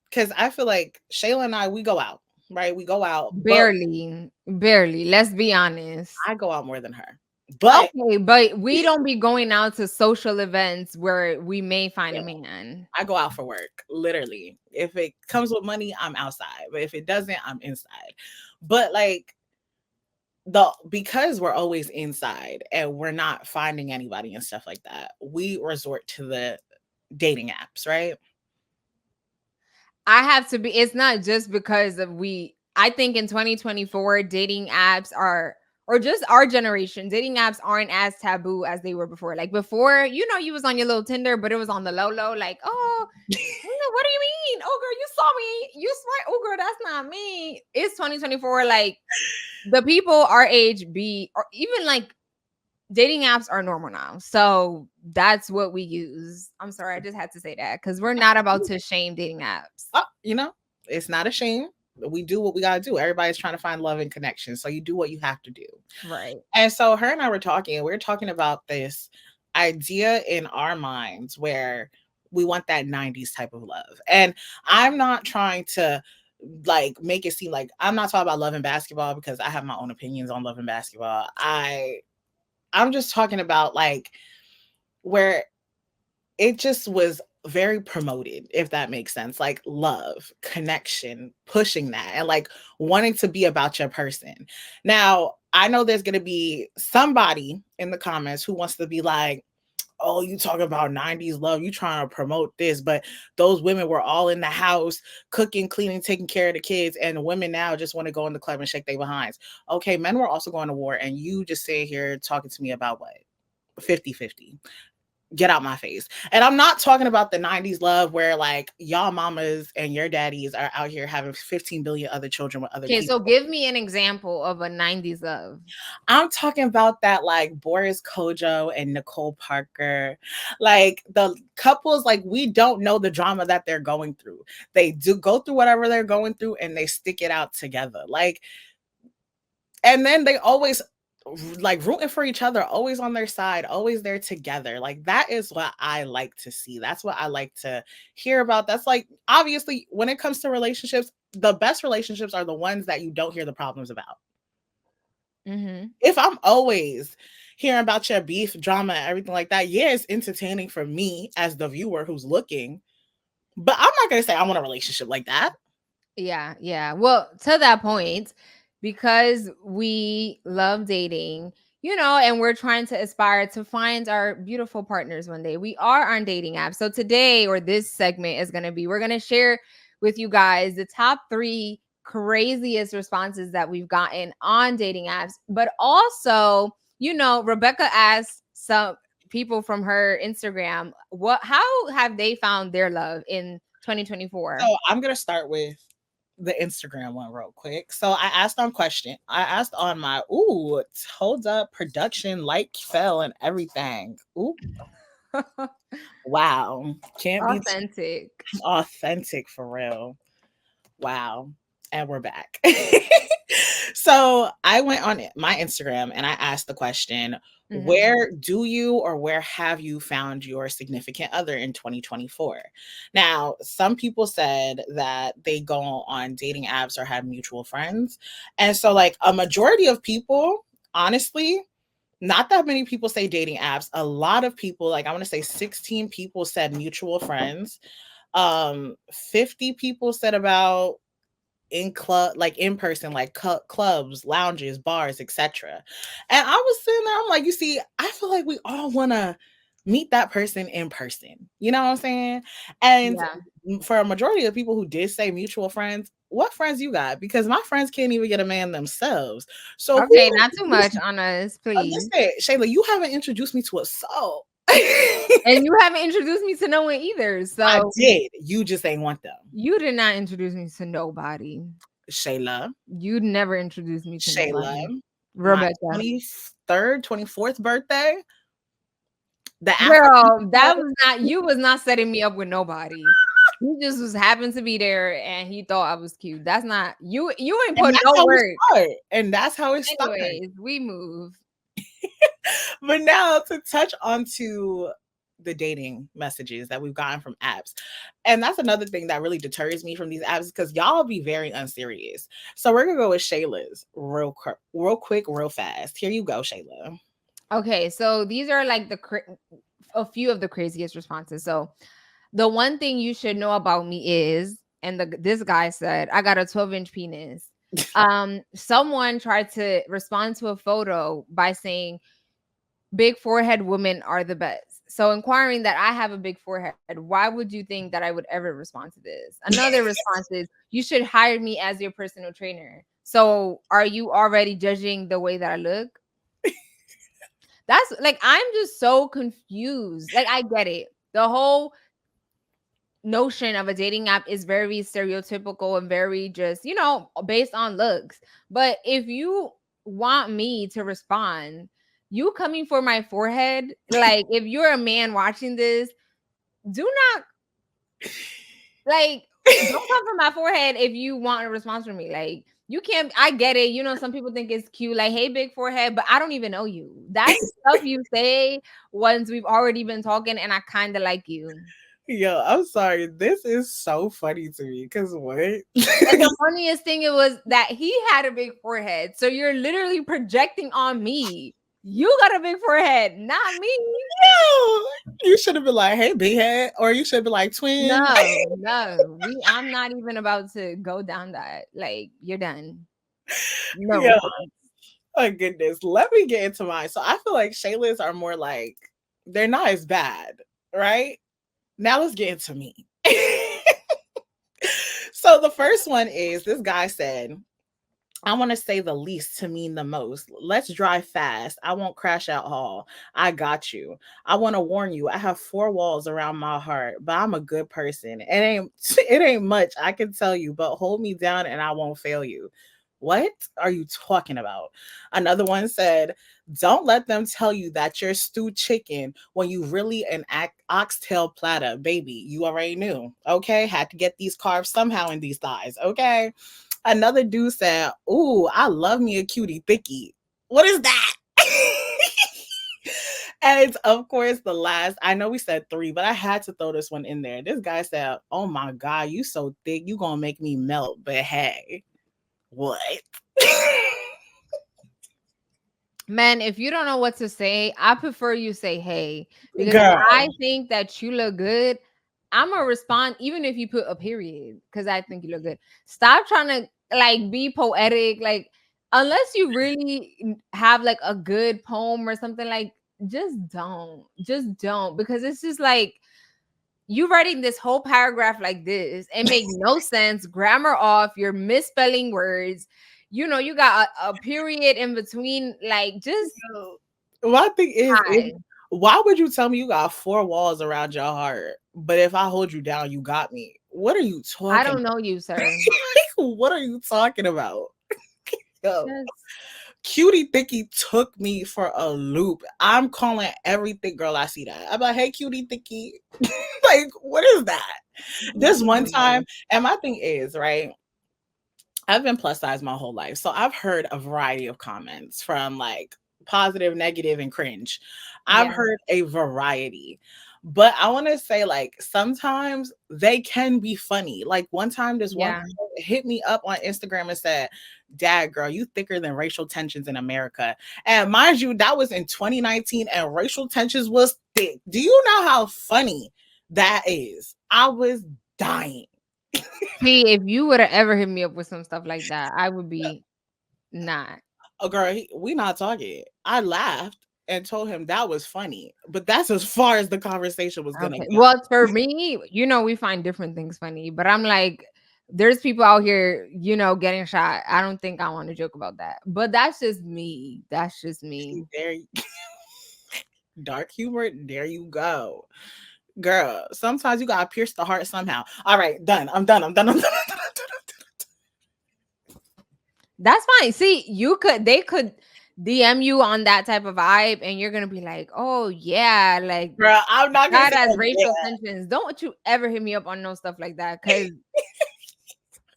because I feel like Shayla and I, we go out, right? We go out, but Barely. Barely. Let's be honest. I go out more than her. But Okay, but we don't be going out to social events where we may find a man. I go out for work, literally. If it comes with money, I'm outside. But if it doesn't, I'm inside. But like because we're always inside and we're not finding anybody and stuff like that, we resort to the dating apps, right? I have to be, it's not just because of I think in 2024, dating apps are, or just our generation, dating apps aren't as taboo as they were before. Like before, you know, you was on your little Tinder, but it was on the low low, like, oh, what do you mean? Oh, girl, you saw me. You swipe. Oh, girl, that's not me. It's 2024. Like the people our age or even like dating apps are normal now. So that's what we use. I'm sorry, I just had to say that because we're not about to shame dating apps. Oh, you know, it's not a shame. We do what we gotta do. Everybody's trying to find love and connection. So you do what you have to do. Right. And so her and I were talking, and we were talking about this idea in our minds where we want that 90s type of love. And I'm not trying to like make it seem like I'm not talking about love and basketball because I have my own opinions on love and basketball. I'm just talking about like where it just was very promoted, if that makes sense. Like love, connection, pushing that, and like wanting to be about your person. Now, I know there's going to be somebody in the comments who wants to be like, oh, you talking about 90s love, you trying to promote this, but those women were all in the house, cooking, cleaning, taking care of the kids, and women now just want to go in the club and shake their behinds. Okay, men were also going to war, and you just sitting here talking to me about what? 50-50. Get out my face. And I'm not talking about the 90s love where like y'all mamas and your daddies are out here having 15 billion other children with other Okay, people. so give me an example of a 90s love. I'm talking about that like Boris Kojo and Nicole Parker, like the couples, like we don't know the drama that they're going through. They do go through whatever they're going through and they stick it out together. Like, and then they always like rooting for each other, always on their side, always there together. Like that is what I like to see. That's what I like to hear about. That's like obviously when it comes to relationships, the best relationships are the ones that you don't hear the problems about. Mm-hmm. If I'm always hearing about your beef, drama, and everything like that, yeah, it's entertaining for me as the viewer who's looking, but I'm not gonna say I want a relationship like that. Yeah. Well, to that point, because we love dating, and we're trying to aspire to find our beautiful partners one day. We are on dating apps. So today, or this segment is going to be, we're going to share with you guys the top 3 craziest responses that we've gotten on dating apps. But also, Rebecca asked some people from her Instagram, how have they found their love in 2024? So I'm gonna start with the Instagram one real quick. So I asked on my hold up production like fell and everything. Ooh, wow. Can't be Authentic. authentic for real. Wow. And we're back. So I went on my Instagram and I asked the question, where do you or where have you found your significant other in 2024? Now, some people said that they go on dating apps or have mutual friends. And so, like, a majority of people, honestly, not that many people say dating apps. A lot of people, like, I want to say 16 people said mutual friends. 50 people said about in person, like clubs, lounges, bars, etc. And I was sitting there, I'm like, you see, I feel like we all want to meet that person in person. You know what I'm saying? And Yeah. for a majority of people who did say mutual friends, what friends you got? Because my friends can't even get a man themselves. So who Okay, not too much on us, please. listen, Shayla, you haven't introduced me to a soul. And you haven't introduced me to no one either. I So did. You just ain't want them. you did not introduce me to nobody. Shayla. You'd never introduce me to Shayla. nobody. My Rebecca. 23rd, 24th birthday. The Girl, that was not, you was not setting me up with nobody. He just was happened to be there and he thought I was cute. That's not you ain't put no work. And that's how it started. Anyways, we move. But now to touch onto the dating messages that we've gotten from apps. And that's another thing that really deters me from these apps because y'all be very unserious. So we're gonna go with Shayla's real quick, real fast. Here you go, Shayla. Okay, so these are like a few of the craziest responses. So the one thing you should know about me is, and this guy said, I got a 12-inch penis. Someone tried to respond to a photo by saying, big forehead women are the best. So inquiring that I have a big forehead, why would you think that I would ever respond to this? Another response is, you should hire me as your personal trainer. So are you already judging the way that I look? That's like, I'm just so confused. Like, I get it. The whole notion of a dating app is very stereotypical and very just, based on looks. But if you want me to respond, you coming for my forehead, like, if you're a man watching this, do not, like, don't come for my forehead if you want a response from me. Like, you can't, I get it. Some people think it's cute, like, hey, big forehead, but I don't even know you. That's stuff you say once we've already been talking and I kind of like you. Yo, I'm sorry. This is so funny to me because what? And the funniest thing it was that he had a big forehead. So you're literally projecting on me. You got a big forehead, not me. No, you should have been like, hey, big head, or you should be like twin. No. I'm not even about to go down that. Like, you're done. No. Yo, oh goodness. Let me get into mine. So I feel like Shayla's are more like they're not as bad, right? Now let's get into me. So the first one is this guy said, I want to say the least to mean the most. Let's drive fast. I won't crash out hall. I got you. I want to warn you. I have 4 walls around my heart, but I'm a good person. It ain't much, I can tell you, but hold me down and I won't fail you. What are you talking about? Another one said, don't let them tell you that you're stewed chicken when you really an oxtail platter, baby. You already knew. Okay. Had to get these carbs somehow in these thighs. Okay. Another dude said, ooh, I love me a cutie thickie. What is that? And of course, the last, I know we said 3, but I had to throw this one in there. This guy said, oh my God, you so thick, you gonna make me melt. But hey, what? Man, if you don't know what to say, I prefer you say hey. Because Girl. I think that you look good. I'm gonna respond even if you put a period because I think you look good. Stop trying to like be poetic, like unless you really have like a good poem or something, like just don't because it's just like you writing this whole paragraph like this. It make no sense. Grammar off. You're misspelling words. You know, you got a period in between. Like, just My thing is, hi. why would you tell me you got 4 walls around your heart, but if I hold you down, you got me? What are you I talking don't about? know you, sir. What are you talking about? Yo, Just Cutie Thicky took me for a loop. I'm calling everything girl I see that. I'm like, hey, Cutie Thicky. Like, what is that? This one time, and my thing is, right? I've been plus size my whole life. So I've heard a variety of comments from like positive, negative, and cringe. I've yeah, heard a variety. But I want to say, like, sometimes they can be funny. Like, one time, this one yeah. girl hit me up on Instagram and said, Dad, girl, you thicker than racial tensions in America. And mind you, that was in 2019, and racial tensions was thick. Do you know how funny that is? I was dying. See, if you would have ever hit me up with some stuff like that, I would be not. Oh, girl, we not talking. I laughed and told him that was funny, but that's as far as the conversation was gonna Okay. go. Well, for me, you know, we find different things funny, but I'm like, there's people out here, you know, getting shot. I don't think I want to joke about that. But that's just me. That's just me. There, dark humor. There you go, girl. Sometimes you gotta pierce the heart somehow. All right, done. I'm done. I'm done. I'm done. That's fine. See, they could DM you on that type of vibe, and you're gonna be like, oh yeah, like Girl, I'm not gonna that say as that. racial tensions. Don't you ever hit me up on no stuff like that, because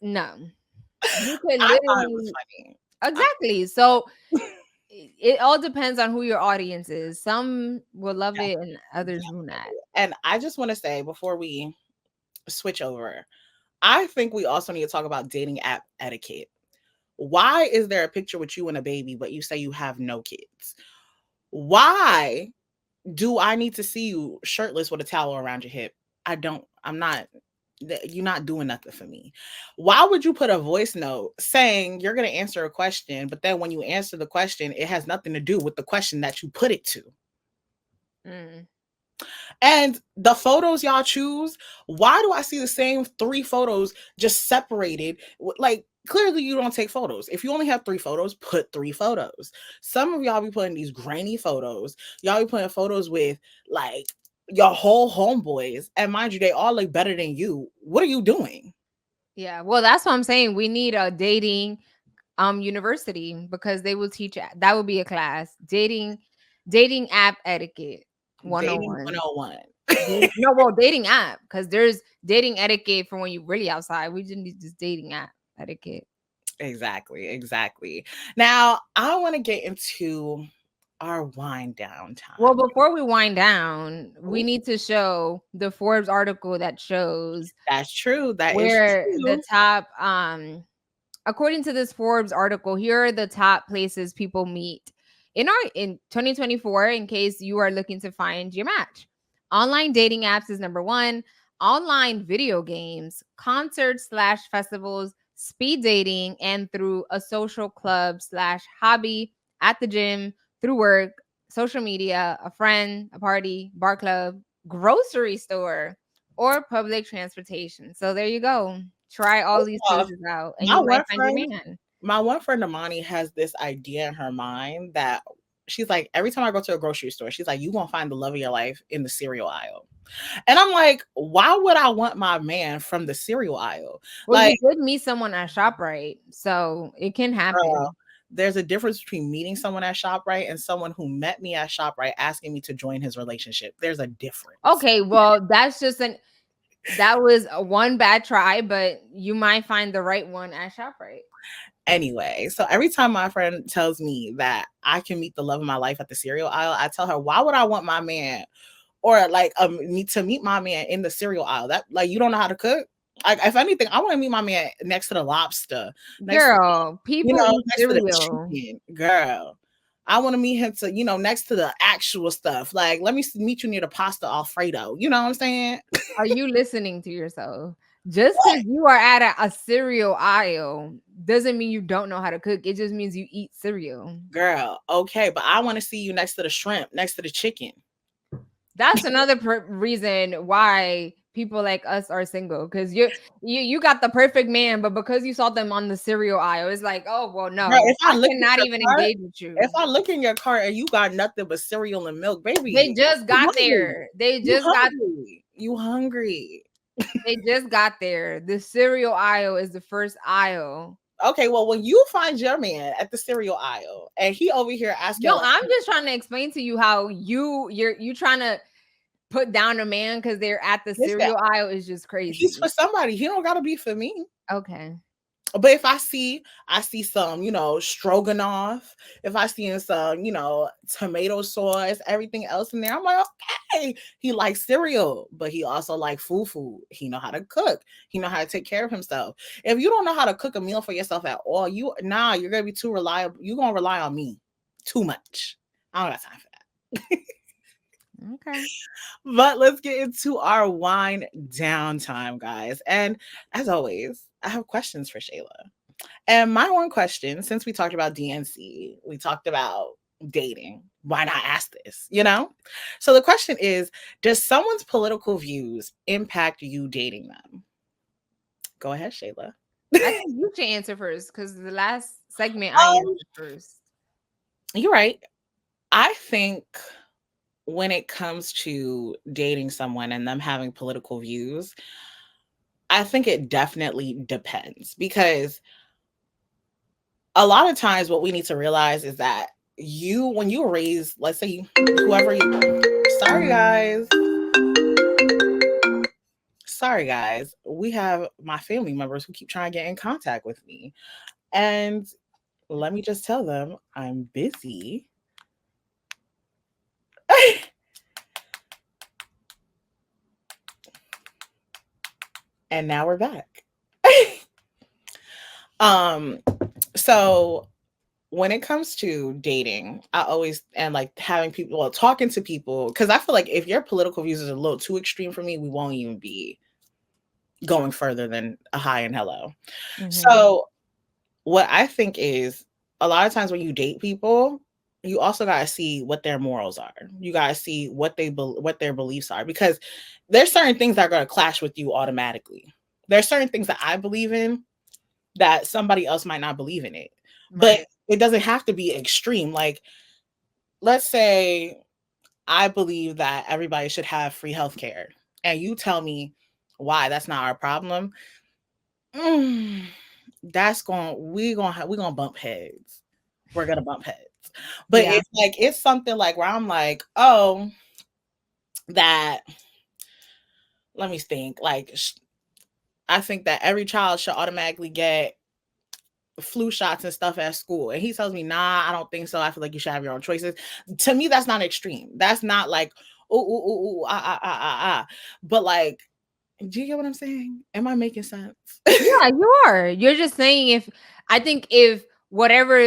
no, you could I thought it was literally funny. exactly. So it all depends on who your audience is. Some will love it, and others will not. And I just want to say before we switch over, I think we also need to talk about dating app etiquette. Why is there a picture with you and a baby, but you say you have no kids? Why do I need to see you shirtless with a towel around your hip? I'm not, you're not doing nothing for me. Why would you put a voice note saying you're going to answer a question, but then when you answer the question, it has nothing to do with the question that you put it to? Mm. And the photos y'all choose, why do I see the same 3 photos just separated? Like, clearly you don't take photos. If you only have 3 photos, put 3 photos. Some of y'all be putting these grainy photos. Y'all be putting photos with like your whole homeboys. And mind you, they all look better than you. What are you doing? Yeah, well, that's what I'm saying. We need a dating university because they will teach that would be a class. Dating app etiquette Dating 101. 101. No, well, dating app, because there's dating etiquette for when you really outside. We just need this dating app etiquette. Exactly. Now, I want to get into our wind down time. Well, before we wind down, we need to show the Forbes article that shows That's true. That is where true. the top according to this Forbes article, here are the top places people meet in 2024 in case you are looking to find your match. Online dating apps is number 1, online video games, concerts / festivals, speed dating, and through a social club / hobby, at the gym, through work, social media, a friend, a party, bar club, grocery store, or public transportation. So there you go. Try all these places out, and My you might one find friend, your man. my one friend Amani has this idea in her mind that she's like, every time I go to a grocery store, she's like, you gonna find the love of your life in the cereal aisle. And I'm like, why would I want my man from the cereal aisle? Well, Like, you did meet someone at ShopRite, so it can happen. girl, there's a difference between meeting someone at ShopRite and someone who met me at ShopRite asking me to join his relationship. There's a difference. Okay, well, that was a one bad try, but you might find the right one at ShopRite. Anyway, so every time my friend tells me that I can meet the love of my life at the cereal aisle, I tell her, why would I want my man or like to meet my man in the cereal aisle? That, like, you don't know how to cook? Like, if anything, I want to meet my man next to the lobster, Girl, people eat next to the cereal. chicken, girl. I want to meet him to, next to the actual stuff. Like, let me meet you near the pasta Alfredo. You know what I'm saying? Are you listening to yourself? Just because you are at a cereal aisle doesn't mean you don't know how to cook. It just means you eat cereal. Girl, okay, but I want to see you next to the shrimp, next to the chicken. That's another reason why people like us are single, because you got the perfect man, but because you saw them on the cereal aisle, it's like, oh well, no, Girl, if I I look at cannot your even cart, engage with you. if I look in your cart and you got nothing but cereal and milk, baby, They just got hungry. there. They You just got. hungry. You hungry. They just got there. The cereal aisle is the first aisle. Okay, well, when you find your man at the cereal aisle and he over here asking, No, like, I'm just trying to explain to you how you're trying to put down a man because they're at the listen, cereal aisle is just he's crazy. for somebody. He don't gotta be for me. Okay. But if I see some, stroganoff, if I see some, tomato sauce, everything else in there, I'm like, okay, he likes cereal, but he also like food. He know how to cook. He know how to take care of himself. If you don't know how to cook a meal for yourself at all, you're gonna be too reliable. You're gonna rely on me too much. I don't got time for that. Okay. But let's get into our wind down time, guys. And as always, I have questions for Shayla. And my one question, since we talked about DNC, we talked about dating, why not ask this, So the question is, does someone's political views impact you dating them? Go ahead, Shayla. I think you should answer first because the last segment I answered first. You're right. I think when it comes to dating someone and them having political views, I think it definitely depends, because a lot of times what we need to realize is that when you raise, let's say sorry guys, we have my family members who keep trying to get in contact with me, and let me just tell them I'm busy. And now we're back. So when it comes to dating, I always, and like having people, talking to people, because I feel like if your political views is a little too extreme for me, we won't even be going further than a hi and hello. Mhm. So what I think is, a lot of times when you date people, you also got to see what their morals are. You got to see what their beliefs are, because there's certain things that are going to clash with you automatically. There's certain things that I believe in that somebody else might not believe in it. But Right. it doesn't have to be extreme. Like, let's say I believe that everybody should have free healthcare, and you tell me why that's not our problem. We're gonna bump heads. We're gonna bump heads. But Yeah. it's something like where I'm like, oh, that, let me think. Like, I think that every child should automatically get flu shots and stuff at school, and he tells me, nah, I don't think so. I feel like you should have your own choices. To me, that's not extreme. That's not like, but like, do you get what I'm saying? Am I making sense? Yeah, you are. You're just saying, if whatever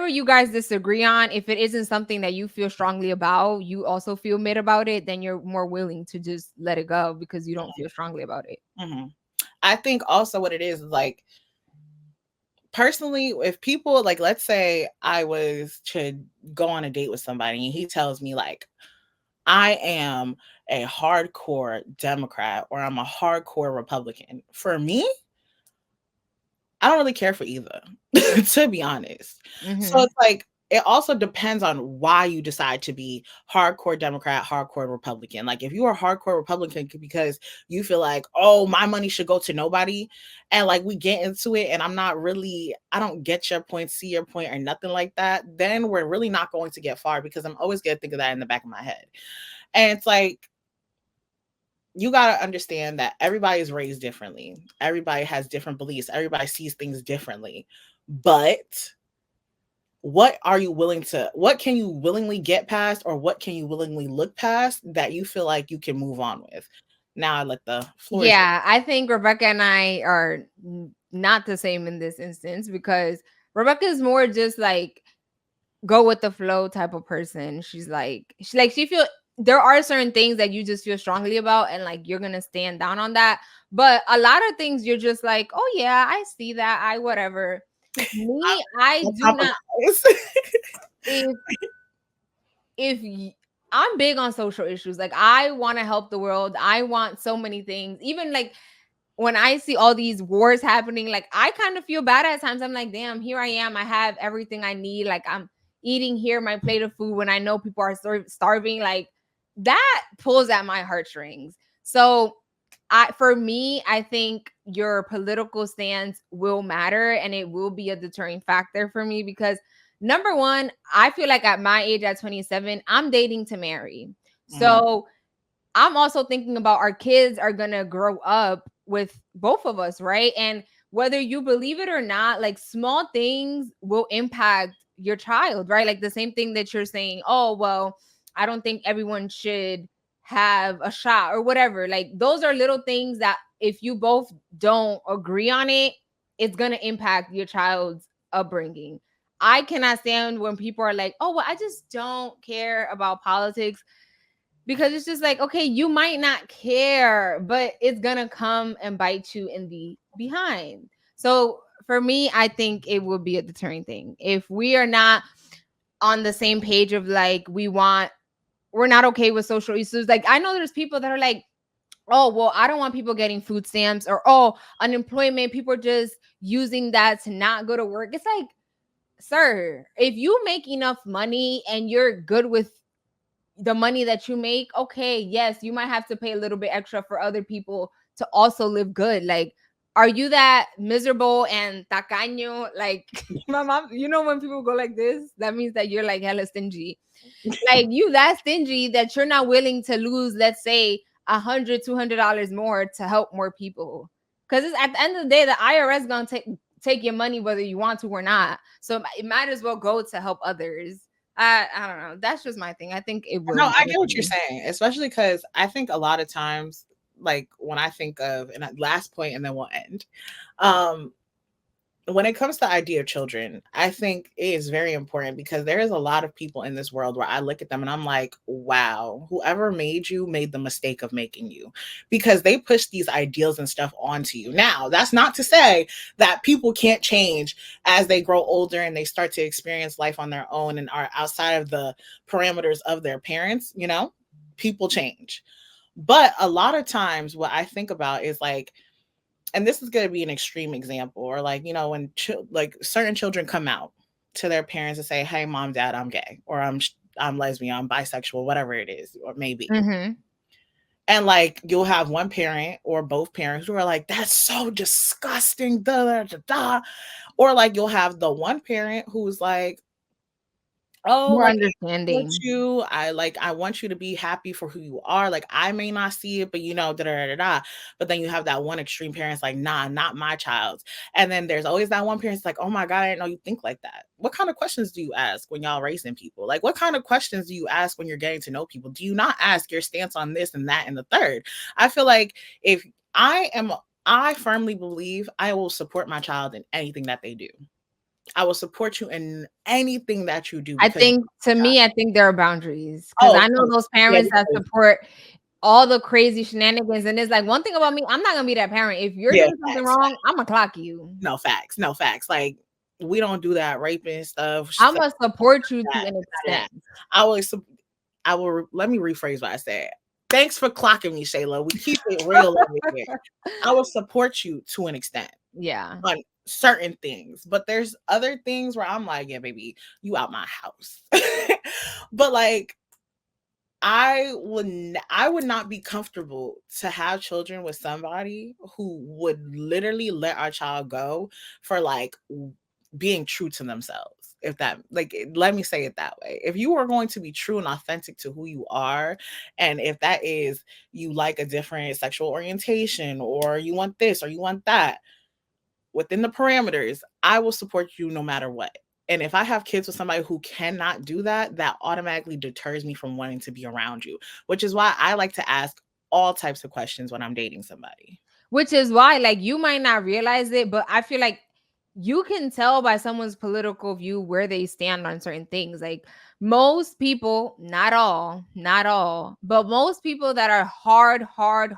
you guys disagree on, if it isn't something that you feel strongly about, you also feel mid about it, then you're more willing to just let it go because you don't feel strongly about it. Mm-hmm. I think also what it is like, personally, if people, like, let's say I was to go on a date with somebody and he tells me like, I am a hardcore Democrat or I'm a hardcore Republican. For me, I don't really care for either, to be honest. So Mhm. it's like, it also depends on why you decide to be hardcore Democrat, hardcore Republican. Like, if you are hardcore Republican because you feel like, oh, my money should go to nobody, and like we get into it, and I don't get your point, see your point, or nothing like that, then we're really not going to get far, because I'm always going to think of that in the back of my head. And it's like, you got to understand that everybody is raised differently. Everybody has different beliefs. Everybody sees things differently. But what can you willingly get past, or what can you willingly look past that you feel like you can move on with? Now I let the floor. Yeah, I think Rebecca and I are not the same in this instance, because Rebecca is more just like, go with the flow type of person. She feel there are certain things that you just feel strongly about, and like you're gonna stand down on that. But a lot of things you're just like, oh yeah, I see that. I whatever. Me, I On do top of not. this. If I'm big on social issues, like I want to help the world. I want so many things. Even like when I see all these wars happening, like I kind of feel bad at times. I'm like, damn, here I am. I have everything I need. Like I'm eating here my plate of food when I know people are starving. Like that pulls at my heartstrings. So for me, I think your political stance will matter, and it will be a deterring factor for me because number one, I feel like at my age, at 27, I'm dating to marry. So I'm also thinking about our kids are going to grow up with both of us, right? And whether you believe it or not, like small things will impact your child, right? Like the same thing that you're saying, oh, well, I don't think everyone should have a shot or whatever. Like those are little things that if you both don't agree on it, it's going to impact your child's upbringing. I cannot stand when people are like, oh, well, I just don't care about politics, because it's just like, okay, you might not care, but it's gonna come and bite you in the behind. So for me, I think it would be a deterring thing if we are not on the same page of like we're not okay with social issues. Like I know there's people that are like, oh well, I don't want people getting food stamps, or oh, unemployment, people are just using that to not go to work. It's like, sir, if you make enough money and you're good with the money that you make, okay, yes, you might have to pay a little bit extra for other people to also live good. Like, are you that miserable and tacaño? Like, my mom, you know, when people go like this, that means that you're like hella stingy. Like, you that stingy that you're not willing to lose, let's say, $100, $200 more to help more people. Because at the end of the day, the IRS gonna take your money whether you want to or not. So it might as well go to help others. I don't know. That's just my thing. I think it will No, I matter get to what you're me. saying, especially because I think a lot of times, like when I think of, and last point, and then we'll end. Um, when it comes to the idea of children, I think it is very important because there is a lot of people in this world where I look at them and I'm like, wow, whoever made you made the mistake of making you, because they push these ideals and stuff onto you. Now, that's not to say that people can't change as they grow older and they start to experience life on their own and are outside of the parameters of their parents, you know, people change. But a lot of times, what I think about is like, and this is going to be an extreme example, or like, you know, when like certain children come out to their parents and say, hey mom, dad, I'm gay, or I'm lesbian, I'm bisexual, whatever it is, or maybe. Mm-hmm. And like you'll have one parent or both parents who are like, that's so disgusting, da, da, da, da. Or like you'll have the one parent who's like, oh, More like understanding. I want you to be happy for who you are. Like I may not see it, but you know, da da da da. But then you have that one extreme parent's like, nah, not my child. And then there's always that one parent's like, oh my God, I didn't know you think like that. What kind of questions do you ask when y'all raising people? Like what kind of questions do you ask when you're getting to know people? Do you not ask your stance on this and that and the third? I feel like if I firmly believe I will support my child in anything that they do. I will support you in anything that you do I because think to me, I think there are boundaries because oh, I of know course. those Yeah, parents that support all the crazy shenanigans. And it's like one thing about me, I'm not gonna be that parent. If you're yeah, doing something facts. wrong, I'm gonna clock you. No facts. No facts. Like we don't do that raping stuff. I'm Stuff gonna support you like to that. an None of that. extent. I will. I will. Let me rephrase what I said. Thanks for clocking me, Shayla. We keep it real over here. I will support you to an extent Yeah. on certain things, but there's other things where I'm like, yeah, baby, you out my house. But like I would not be comfortable to have children with somebody who would literally let our child go for like being true to themselves. If that like let me say it that way. If you are going to be true and authentic to who you are, and if that is you like a different sexual orientation or you want this or you want that, within the parameters, I will support you no matter what. And if I have kids with somebody who cannot do that, that automatically deters me from wanting to be around you, which is why I like to ask all types of questions when I'm dating somebody. Which is why, like, you might not realize it, but I feel like you can tell by someone's political view where they stand on certain things. Like most people, not all, but most people that are hardcore,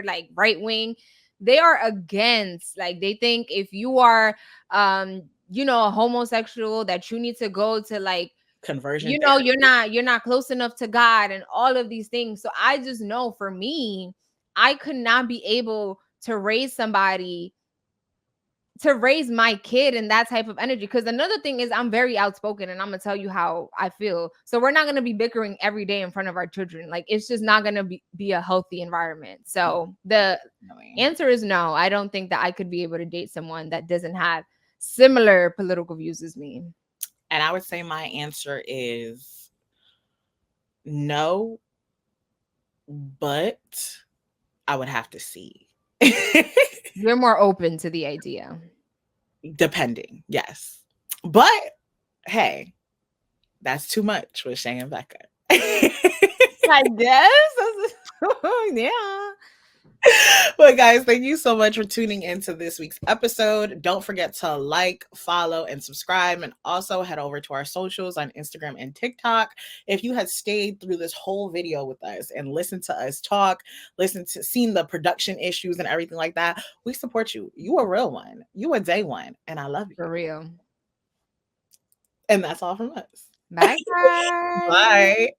like right wing, they are against, like they think if you are a homosexual, that you need to go to like Conversion you're not close enough to God and all of these things. So I just know for me, I could not be able to raise my kid in that type of energy. Because another thing is I'm very outspoken and I'm gonna tell you how I feel. So we're not gonna be bickering every day in front of our children. Like it's just not gonna be a healthy environment. So the answer is no. I don't think that I could be able to date someone that doesn't have similar political views as me. And I would say my answer is no, but I would have to see. You're more open to the idea. Depending, yes. But hey, that's too much with Shey and Becca. I guess. Yeah. But guys, thank you so much for tuning into this week's episode. Don't forget to like, follow, and subscribe, and also head over to our socials on Instagram and TikTok. If you had stayed through this whole video with us and listened to us talk, seen the production issues and everything like that, we support you. You a real one. You a day one, and I love you. For real. And that's all from us. Bye, guys. Bye.